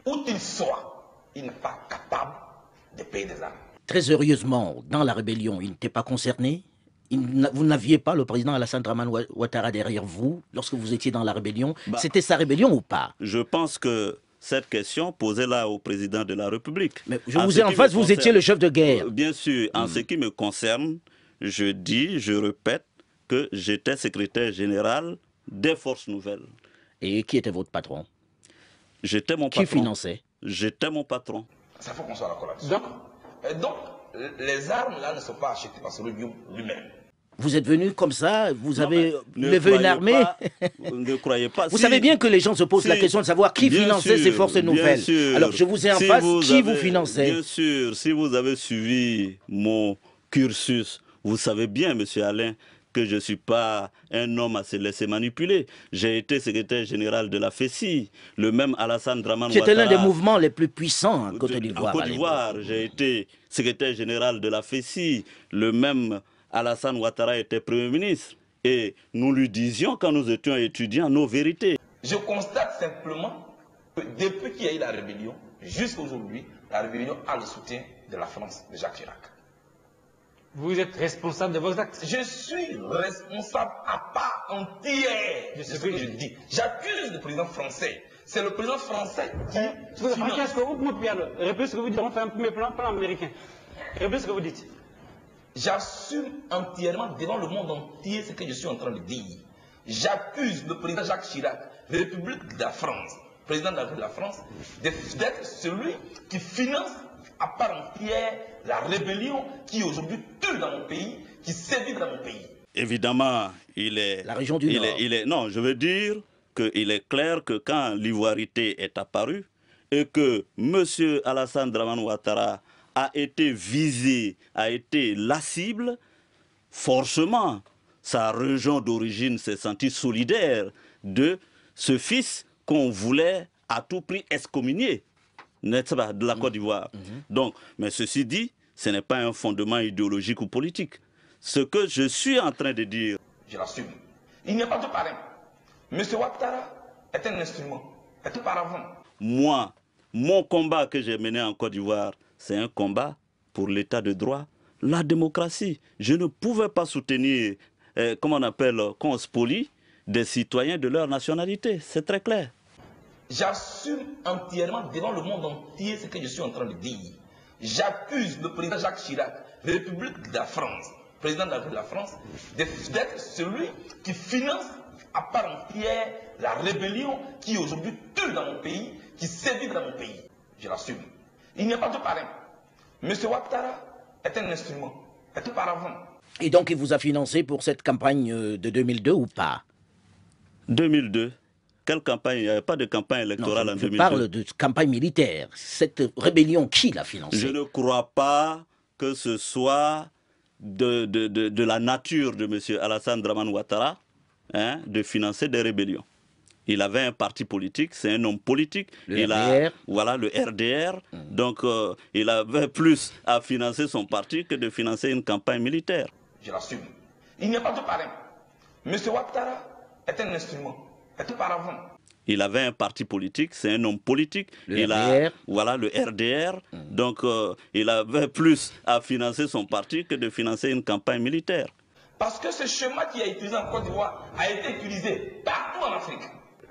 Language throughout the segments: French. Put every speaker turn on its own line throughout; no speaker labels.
où qu'il soit, il n'est pas capable de payer des armes.
Très sérieusement, dans la rébellion, il n'était pas concerné? Vous n'aviez pas le président Alassane Dramane Ouattara derrière vous lorsque vous étiez dans la rébellion? C'était sa rébellion ou pas?
Je pense que cette question, posée-là au président de la République.
Mais je vous ai en face, vous étiez le chef de guerre.
Bien sûr, en ce qui me concerne, je dis, je répète, que j'étais secrétaire général des Forces Nouvelles.
Et qui était votre patron?
J'étais mon patron.
Qui finançait?
J'étais mon patron.
Ça faut qu'on soit d'accord là-dessus. Donc, les armes là ne sont pas achetées par celui lui-même.
Vous êtes venu comme ça, vous avez levé une armée.
Ne croyez pas.
Vous savez bien que les gens se posent la question de savoir qui finançait ces forces nouvelles. Alors je vous ai en face, qui vous finançait?
Bien sûr, si vous avez suivi mon cursus, vous savez bien, monsieur Alain, que je ne suis pas un homme à se laisser manipuler. J'ai été secrétaire général de la FECI, le même Alassane Dramane Ouattara.
C'était l'un des mouvements les plus puissants en Côte d'Ivoire.
En Côte d'Ivoire, j'ai été secrétaire général de la FECI, le même Alassane Ouattara était Premier ministre. Et nous lui disions, quand nous étions étudiants, nos vérités.
Je constate simplement que depuis qu'il y a eu la rébellion, jusqu'à aujourd'hui, la rébellion a le soutien de la France, de Jacques Chirac.
Vous êtes responsable de vos actes?
Je suis responsable à part entière de ce que je dis. J'accuse le président français. C'est le président français qui
Répétez ce que vous dites, on fait un premier plan américain. Répétez ce que vous dites.
J'assume entièrement devant le monde entier ce que je suis en train de dire. J'accuse le président Jacques Chirac, République de la France, président de la France, d'être celui qui finance à part entière la rébellion qui aujourd'hui tue dans mon pays, qui sévit dans mon pays.
Évidemment, il est...
La région du Nord.
Non, je veux dire qu'il est clair que quand l'ivoirité est apparue et que M. Alassane Dramane Ouattara a été visé, a été la cible, forcément, sa région d'origine s'est sentie solidaire de ce fils qu'on voulait à tout prix excommunier, n'est-ce pas, de la Côte d'Ivoire. Donc, mais ceci dit, ce n'est pas un fondement idéologique ou politique. Ce que je suis en train de dire...
Je l'assume. Il n'y a pas de parrain. M. Ouattara est un instrument, est un paravent.
Moi, mon combat que j'ai mené en Côte d'Ivoire, c'est un combat pour l'état de droit, la démocratie. Je ne pouvais pas soutenir, comment on appelle, qu'on spolie des citoyens de leur nationalité. C'est très clair.
J'assume entièrement devant le monde entier ce que je suis en train de dire. J'accuse le président Jacques Chirac, République de la France, président de la France, d'être celui qui finance à part entière la rébellion qui aujourd'hui tue dans mon pays, qui sévit dans mon pays. Je l'assume. Il n'y a pas de parrain. M. Ouattara est un instrument, est un paravent.
Et donc il vous a financé pour cette campagne de 2002 ou pas?
2002. Quelle campagne? Il n'y avait pas de campagne électorale en 2002.
Je parle de campagne militaire. Cette rébellion, qui l'a financée?
Je ne crois pas que ce soit de la nature de M. Alassane Dramane Ouattara de financer des rébellions. Il avait un parti politique, c'est un homme politique.
Le RDR.
Voilà, le RDR. Donc, il avait plus à financer son parti que de financer une campagne militaire.
Je l'assume. Il n'y a pas de parrain. M. Ouattara est un instrument, est un paravent.
Il avait un parti politique, c'est un homme politique.
Le RDR.
Voilà, le RDR. Donc, il avait plus à financer son parti que de financer une campagne militaire.
Parce que ce schéma qui a été utilisé en Côte d'Ivoire a été utilisé partout en Afrique.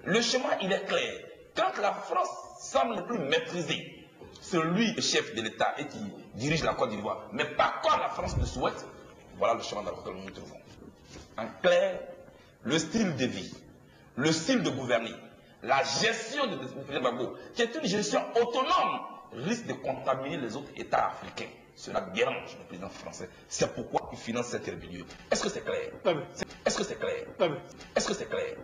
Le schéma, il est clair. Quand la France semble ne plus maîtriser celui le chef de l'État et qui dirige la Côte d'Ivoire, mais pas quand la France le souhaite, voilà le schéma dans lequel nous nous trouvons. En clair, le style de vie, le style de gouverner, la gestion de président Gbagbo, qui est une gestion autonome, risque de contaminer les autres États africains. Cela dérange le président français. C'est pourquoi il finance cette rébellion. Est-ce que c'est clair? Est-ce que c'est clair? Est-ce que c'est clair?